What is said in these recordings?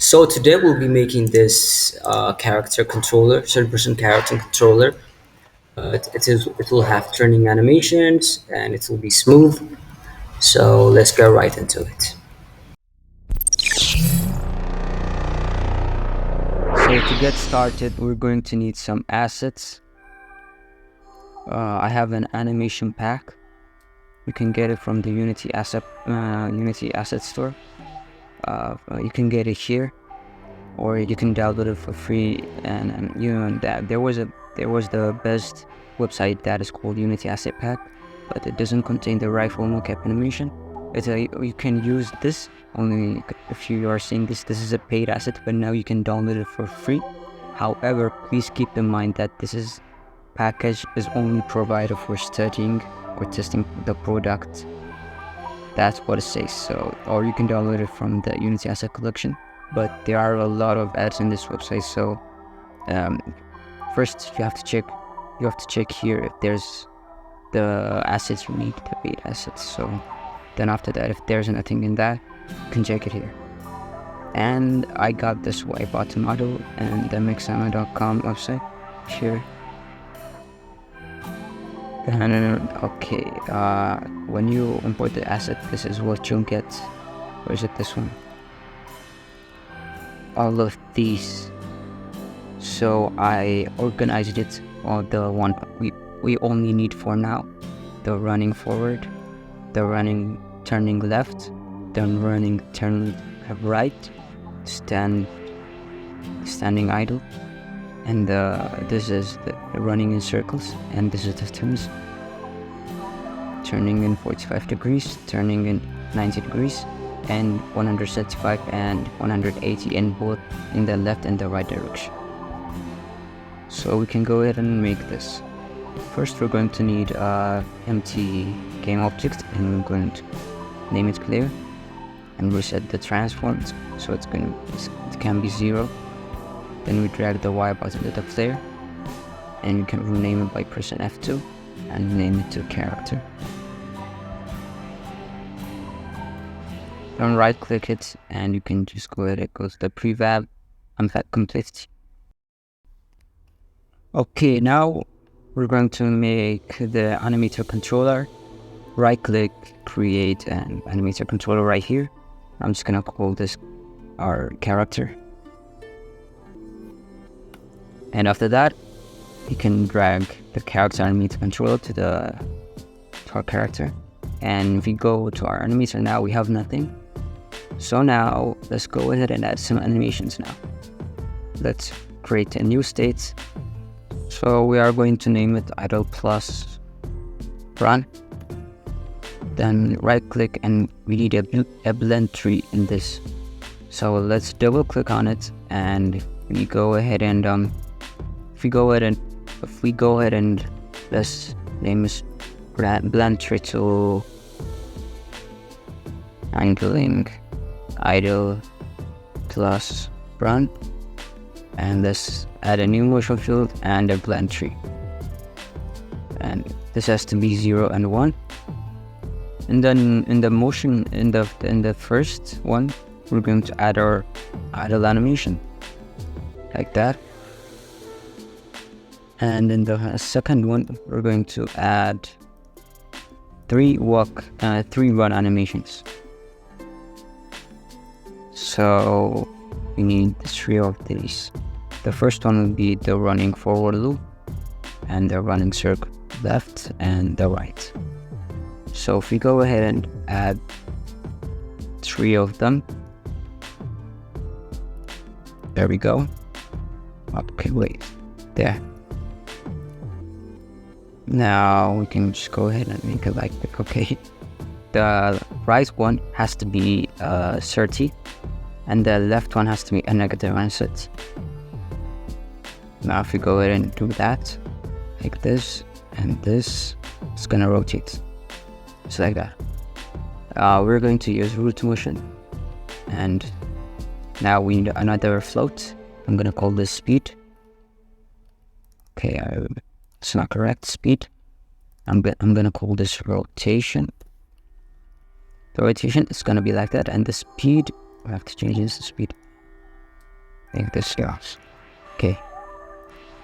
So today we'll be making this character controller, third-person character controller. It will have turning animations and it will be smooth. So let's get right into it. So to get started, we're going to need some assets. I have an animation pack. You can get it from the Unity asset store. You can get it here, or you can download it for free. And you know that there was the best website that is called Unity Asset Pack, but it doesn't contain the rifle mocap animation. You can use this only if you are seeing this. This is a paid asset, but now you can download it for free. However, please keep in mind that this package is only provided for studying or testing the product. That's what it says. So, or you can download it from the Unity Asset Collection. But there are a lot of ads in this website. So, um, first you have to check. You have to check here if there's the assets you need, the paid assets. So, then after that, if there's nothing in that, you can check it here. And I got this Wipeout model and the Mixama.com website here. And okay, when you import the asset, this is what you'll get. Or is it this one? All of these. So I organized it on the one we only need for now: the running forward, the running turning left, then running turn right, standing idle, and this is the running in circles, and this is the turns: turning in 45 degrees, turning in 90 degrees, and 175 and 180 in both in the left and the right direction. So we can go ahead and make this. First, we're going to need empty game object, and we're going to name it clear and reset the transforms so it can be 0. Then we drag the Y button to the player, and you can rename it by pressing F2 and name it to character. Then right click it, and you can just go ahead and go to the prefab and complete. Okay, now we're going to make the animator controller. Right click, create an animator controller right here. I'm just gonna call this our character. And after that, you can drag the character animator controller to our character. And if we go to our animator now, we have nothing. So now let's go ahead and add some animations now. Let's create a new state. So we are going to name it idle plus run. Then right click, and we need a blend tree in this. So let's double click on it, and we go ahead and if we go ahead and let's name this blend tree to angling idle plus run, and let's add a new motion field and a blend tree, and this has to be 0 and 1. And then in the motion, in the first one, we're going to add our idle animation like that. And in the second one, we're going to add 3 run animations. So we need 3 of these. The first one will be the running forward loop, and the running circle left and the right. So if we go ahead and add 3 of them, there we go. Okay, wait, there. Now we can just go ahead and make it like that. Okay, the right one has to be 30, and the left one has to be a negative ansatz. Now if we go ahead and do that, like this and this, it's gonna rotate. Just like that. We're going to use root motion, and now we need another float. I'm gonna call this speed. Okay, it's not correct. Speed. I'm gonna call this rotation. The rotation is gonna be like that, and the speed, we have to change this to speed. make this gas. Okay,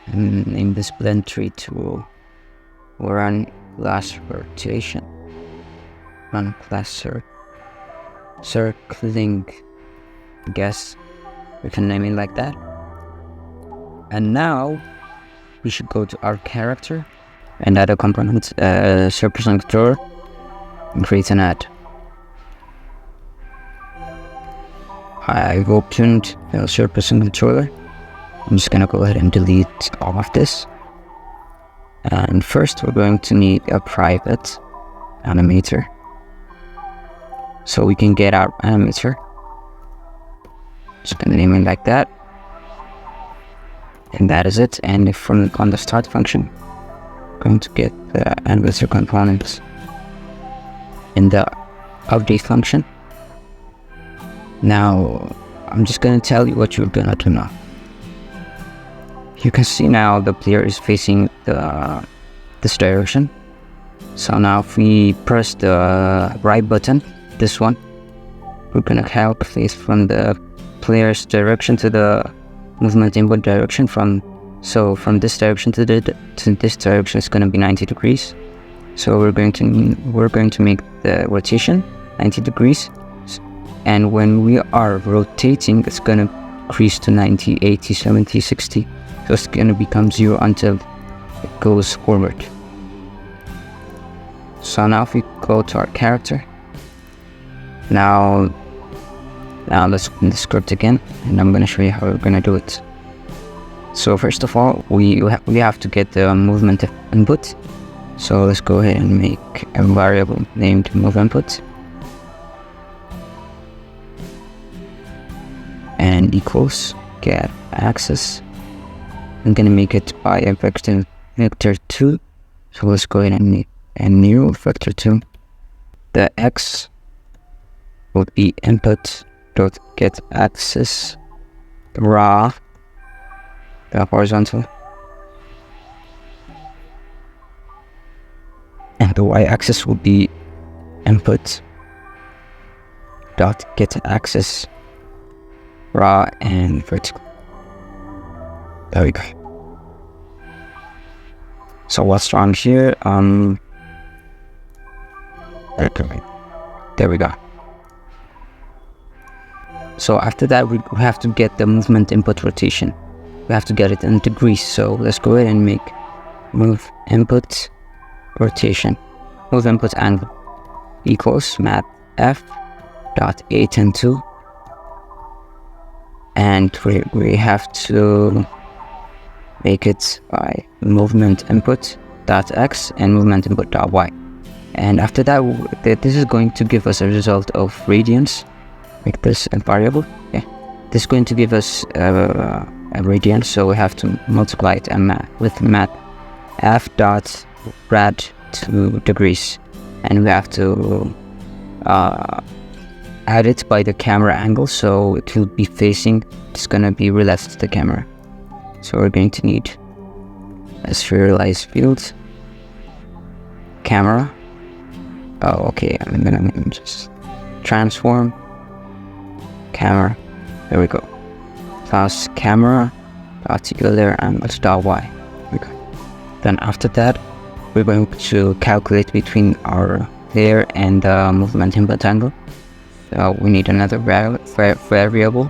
and name this blend tree tool. We'll run class rotation, run class circling. Guess we can name it like that. And now we should go to our character and add a component, surface controller, and create an add. I've opened the surface controller. I'm just gonna go ahead and delete all of this. And first we're going to need a private animator. So we can get our animator. Just gonna name it like that. And that is it. And if from on the start function, I'm going to get the animator components. In the update function. Now I'm just gonna tell you what you're gonna do now. You can see now the player is facing this direction. So now if we press the right button, this one, we're gonna calculate from the player's direction to the movement input direction. From this direction to this direction is gonna be 90 degrees. So we're going to make the rotation 90 degrees. And when we are rotating, it's gonna increase to 90, 80, 70, 60. So it's gonna become 0 until it goes forward. So now if we go to our character, now let's open the script again, and I'm gonna show you how we're gonna do it. So first of all, we have to get the movement input. So let's go ahead and make a variable named move input, and equals get axis. I'm gonna make it by a vector 2. So let's go ahead and make a new vector 2. The x will be input dot get axis raw, the horizontal, and the y-axis will be input dot get axis raw and vertical. There we go. So what's wrong here? There we go. So after that, we have to get the movement input rotation. We have to get it in degrees. So let's go ahead and make move input rotation, move input angle equals math f dot 8 and 2, and we have to make it by movement input dot x and movement input dot y. And after that, this is going to give us a result of radians. Make this a variable. Yeah, this is going to give us a radian, so we have to multiply it with math f dot rad to degrees, and we have to add it by the camera angle, so it will be facing, it's gonna be relative to the camera. So we're going to need a serialized field, camera. Oh, okay, I'm gonna just transform camera. There we go. Plus camera dot euler angles dot y. There we go. Then after that, we're going to calculate between our player and the movement input angle. So we need another variable.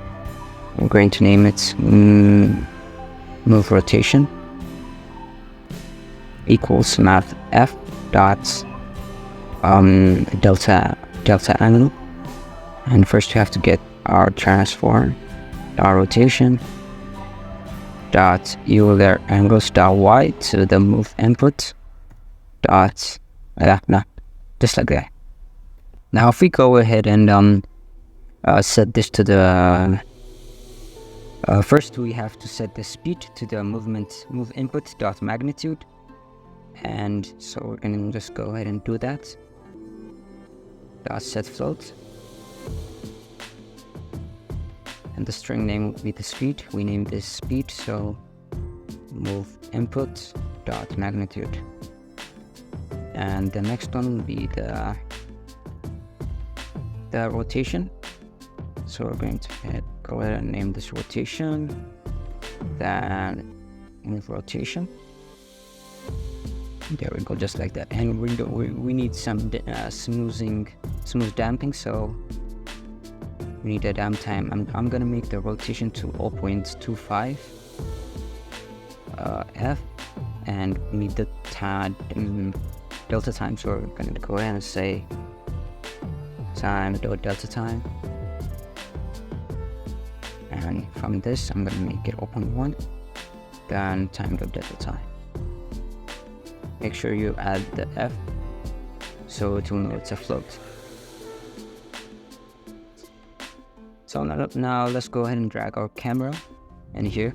We're going to name it move rotation equals math f dot delta angle. And first we have to get our transform our rotation dot euler angles dot y to the move input dot just like that. Now if we go ahead and set this to the first we have to set the speed to the move input dot magnitude, and so we're gonna just go ahead and do that. Dot set float, and the string name will be the speed. We name this speed, so move input dot magnitude. And the next one will be the rotation. So we're going to go ahead and name this rotation, then move rotation. There we go, just like that. And we need some smooth damping, so we need a damp time. I'm gonna make the rotation to 0.25 f, and we need the delta time, so we're gonna go ahead and say delta time, and from this I'm gonna make it 0.1, then time delta time. Make sure you add the f so it will know it's a float. So now let's go ahead and drag our camera in here.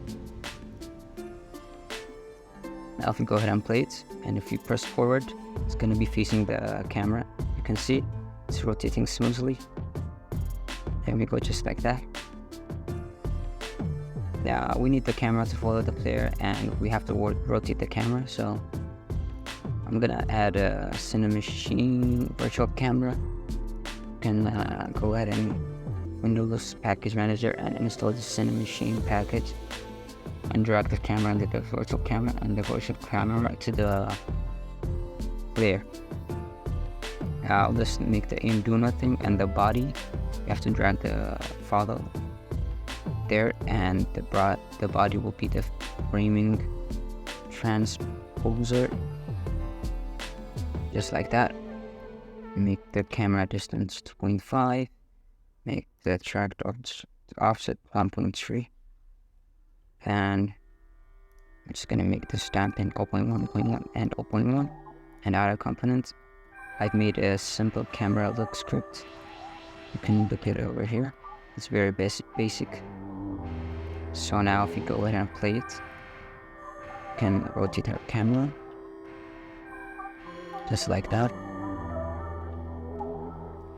Now if you go ahead and play it, and if you press forward, it's going to be facing the camera. You can see it's rotating smoothly. There we go, just like that. Now we need the camera to follow the player, and we have to rotate the camera, so I'm gonna add a Cinemachine virtual camera. You can go ahead and Windows Package Manager and install the Cinemachine package, and drag the camera into the virtual camera and the virtual camera to the player. Now let's make the aim do nothing, and the body, you have to drag the follow there, and the body will be the framing transposer, just like that. Make the camera distance 2.5, make the track offset 1.3, and I'm just gonna make the stamping 0.1, 0.1, and 0.1. And other components, I've made a simple camera look script. You can look it over here. It's very basic. So now if you go ahead and play it, you can rotate our camera just like that.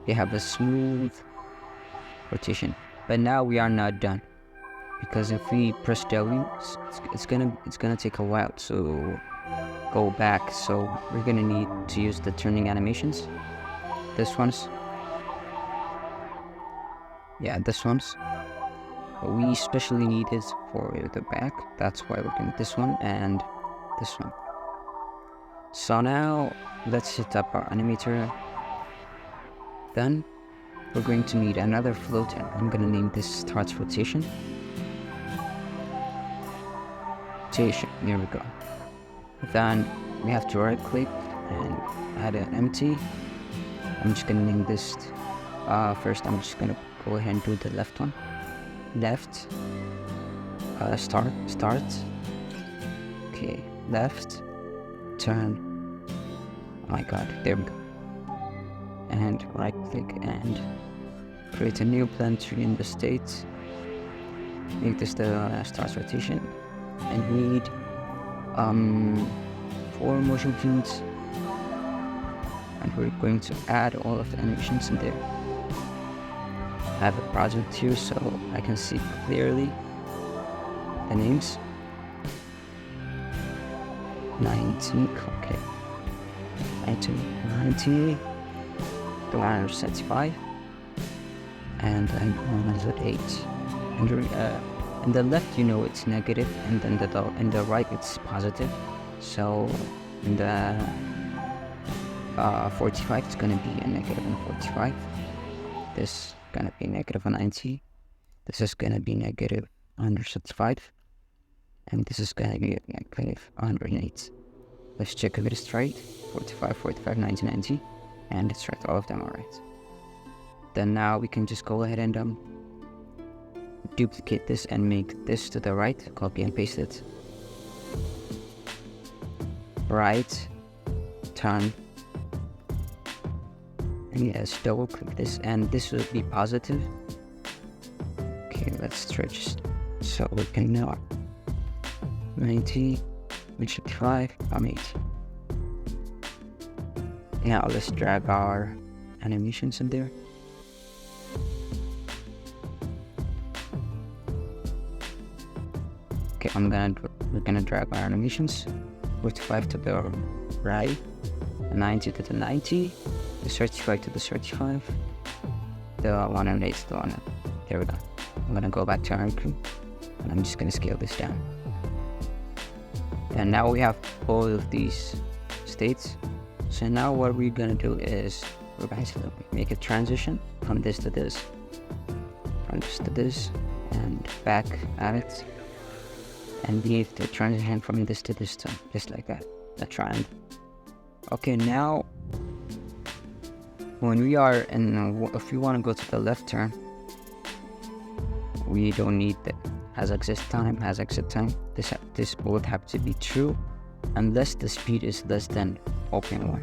You have a smooth rotation. But now we are not done, because if we press W, it's gonna take a while to go back. So we're gonna need to use the turning animations. This one's but we especially need it for the back. That's why we're doing this one and this one. So now let's set up our animator. Then we're going to need another float, and I'm gonna name this starts rotation. There we go. Then we have to right click and add an empty. I'm just gonna name this first. I'm just gonna go ahead and do the left one. Left start. Okay, left turn. Oh my god, there we go. And right click and create a new planetary in the state. Make this the start rotation, and we need 4 motion cubes, and we're going to add all of the animations in there. I have a project here so I can see clearly the names. 19, okay. 90, 175, and 108. And in the left, you know, it's negative, and then in the right it's positive. So in the 45, it's gonna be a negative 45. This is gonna be negative 90. This is gonna be negative 175, and this is gonna be negative 108. Let's check if it is right. 45, 45, 90, 90, and it's right. All of them are right. Then now we can just go ahead and duplicate this and make this to the right. Copy and paste it. Right, turn, and yes, double click this, and this will be positive. Okay, let's stretch so we can now 90, 155, 80. Now let's drag our animations in there. Okay, we're gonna drag our animations. 45 to the right, 90 to the 90, the 35 to the 35, the 108 to the 100. There we go. I'm gonna go back to Arc, and I'm just gonna scale this down. And now we have all of these states. So now what we're gonna do is we're going to make a transition from this to this, from this to this, and back at it, and leave the transition from this to this, just like that, a triangle. Okay, now when we are in, if we want to go to the left turn, we don't need the has exit time, has exit time. This both have to be true unless the speed is less than 0.1.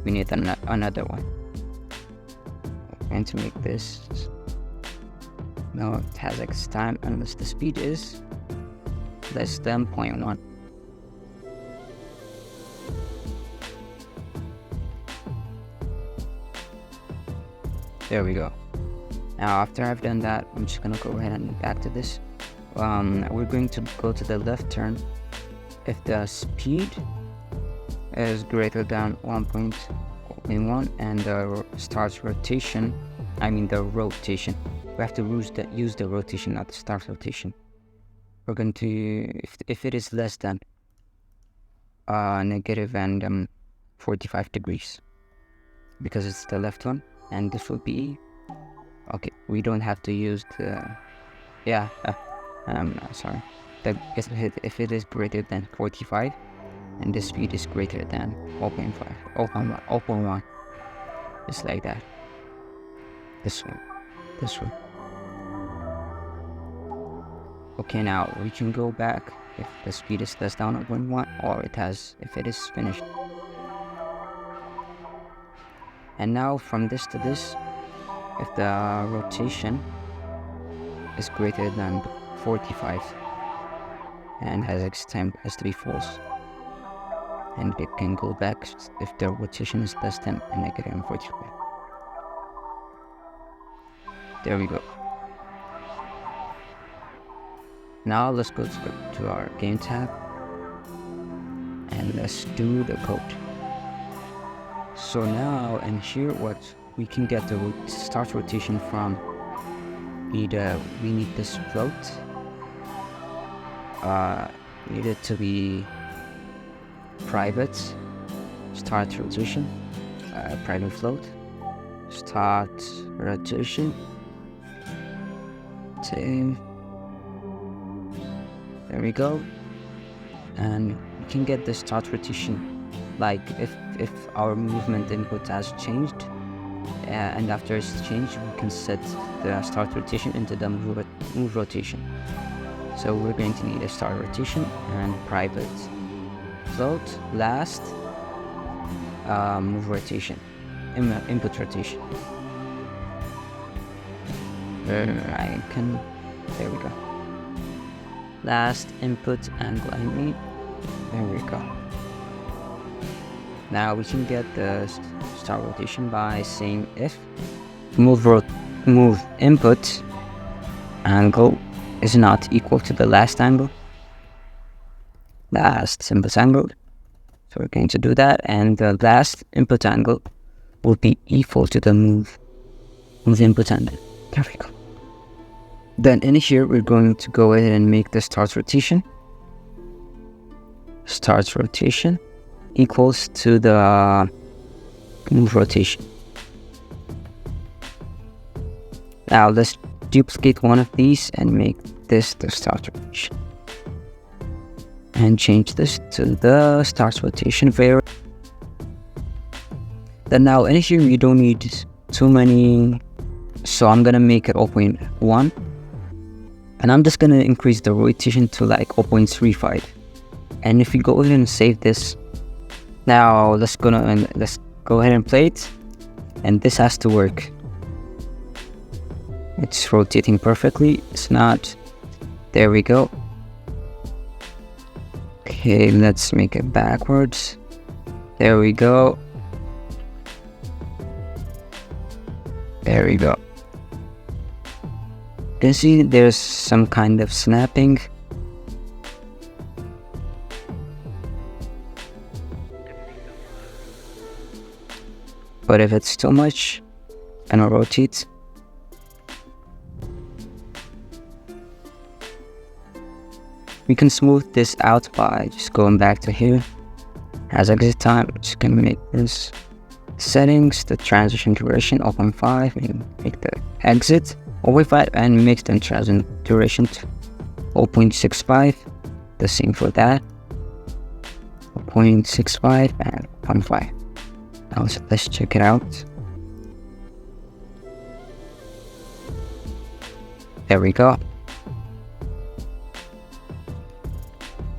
We need another one. I'm going to make this, no, it has exit time unless the speed is less than 0.1. There we go. Now after I've done that, I'm just gonna go ahead and back to this. We're going to go to the left turn if the speed is greater than 1.1 and the start rotation, the rotation. We have to use the rotation, not the start rotation. We're going to, if it is less than negative and 45 degrees, because it's the left one, and this will be okay. We don't have to use the sorry. If it is greater than 45 and the speed is greater than 0.5, 0.1, just like that. This way. Okay, now we can go back if the speed is less than 0.1 or if it is finished. And now from this to this, if the rotation is greater than 45 and has exit time, has to be false, and it can go back if the rotation is less than negative 45. There we go. Now let's go to our game tab and let's do the code. So now in here, what we can get the start rotation from either we need this float, need it to be private start rotation, private float, start rotation, same. There we go. And we can get the start rotation, like if our movement input has changed, and after it's changed, we can set the start rotation into the move rotation. So we're going to need a start rotation and private float, last move rotation, input rotation. There we go. Last input angle, there we go. Now we can get the start rotation by saying if move input angle is not equal to the last input angle. So we're going to do that, and the last input angle will be equal to the move input angle. There we go. Then in here, we're going to go ahead and make the start rotation. Start rotation equals to the move rotation. Now let's duplicate one of these and make this the start rotation. And change this to the start rotation variable. Then now in here, you don't need too many, so I'm gonna make it 0.1. And I'm just gonna increase the rotation to like 0.35. And if we go ahead and save this, now let's go ahead and play it, and this has to work. It's rotating perfectly. It's not. There we go. Okay, let's make it backwards. There we go. There we go. You can see there's some kind of snapping. But if it's too much, and I'll rotate. we can smooth this out by just going back to here. As exit time, just gonna make this settings, the transition duration 0.5, make the exit 0.5 and make the transition duration to 0.65. The same for that, 0.65 and 0.5. Now let's check it out. There we go.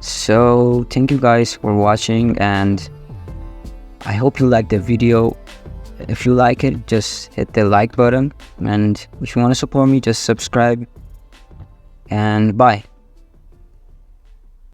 So thank you guys for watching, and I hope you liked the video. If you like it, just hit the like button, and if you want to support me, just subscribe, and bye.